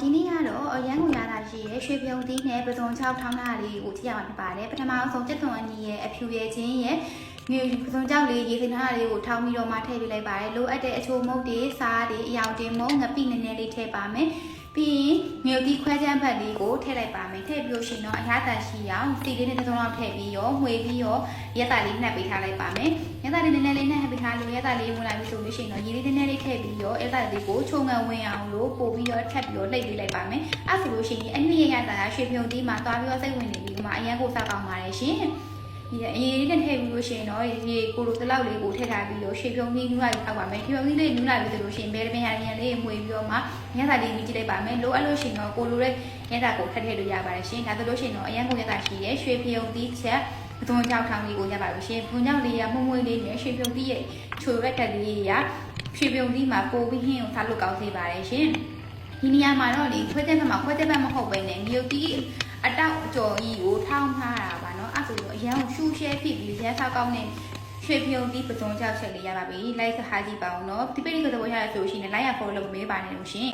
ဒီနေ့ကတော့ရန်ကုန်ရတာရှိရဲ့ရွှေပြုံသီးနဲ့ပစုံချောက်ထောင်းတာလေးကိုကြည့်ရမှာဖြစ်ပါတယ်ပထမအဆုံးကျက်သွန်အနီရဲ့အဖြူရဲ့ချင်းရဲ့မြေပစုံချောက်လေးရေစင်ထားလေးကိုထောင်းပြီးတော့မှထည့်ပေးလိုက်ပါတယ်လိုအပ်တဲ့အချိုမုတ်တွေစားတွေအယောင်တင်မုံငပိနည်းနည်းလေးထည့်ပါမယ်ပြီးရင်မြို့တီခွဲချမ်းဖက်လေးကိုထည့်လိုက်ပါမယ်ထည့်ပြီးလို့ရှိရင်တော့အရသာရှိအောင်စီလေးနဲ့တစ်စုံလောက်ထည့်ပြီးရောမှွေပြီးရောရက်သားလေးနှက်ပေးထားလိုက်ပါမယ်ရက်သားလေးနည်းနည်းလေးနှက်ပေးထားလို့ရက်သားလေးဝင်လာပြီးဆိုလို့ရှိရင်တော့ရေလေးနည်းနည်းလေးထည့်ပြီးရောရက်သားလေးကိုချုံငံဝင်အောင်လို့ပို့ပြီးတော့ထပ်ပြီးတော့လှိပ်ပေးလိုက်ပါမယ်အဲ့ဆိုလို့ရှိရင်အနည်းရရတာရွှေပြုံတီးမှာသွားပြီးတော့စိတ်ဝင်နေပြီးမှအရန်ကိုစောက်ကောင်းပါတယ်ရှင်ဒီအရေးလေးနဲ့ထည့်ပြီးလို့ရှိရင်တော့ဒီကိုလိုတလောက်လေးကိုထည့်ထားပြီးတော့ရွှေပြုံသီးနူးလိုက်ထောက်ပါမယ်ရွှေပြုံသီးလေးနူးလိုက်ပြီးဆိုလို့ရှိရင်ဘယ်တစ်ပင်ရရင်လေးမှွေပြီးတော့မှညသာလေးမြည်ကြည့်လိုက်ပါမယ်လိုအပ်လို့ရှိရင်တော့ကိုလိုတဲ့ညသာကိုထည့်ထည့်လို့ရပါတယ်ရှင်ဒါဆိုလို့ရှိရင်တော့အရန်ကိုညသာရှိရဲ့ရွှေပြုံသီးချက်အသွင်ကြောက်ထောင်လေးကိုရပါလို့ရှင်ဘုံကြောက်လေးကမှုံမွေးလေးနဲ့ရွှေပြုံသီးရဲ့ချိုရက်တက်လေးတွေကရွှေပြုံသီးမှာပိုပြီးဟင်းကိုထားလို့ကောင်းစေပါတယ်ရှင်ဒီနေရာမှာတော့လေခွဲတဲ့ဘက်မှာခွဲတဲ့ဘက်မဟုတ်ပဲနဲ့မြို့တီးအတောက်အကျော်ကြီးကိုထောင်းထားတာပါနော်အဲ့ဆိုတော့အရန်ရှူရှဲဖြစ်ပြီးရန်ဆောက်ကောင်းနေရွှေပြုံသီးပစုံကြောက်ချက်လေးရပါပြီလိုက်ခါကြည့်ပါဦးနော်ဒီပိတ်လေးကတော့ရရဆိုရှင်လည်းလိုက်ရဖို့လို့မေးပါနေလို့ရှင်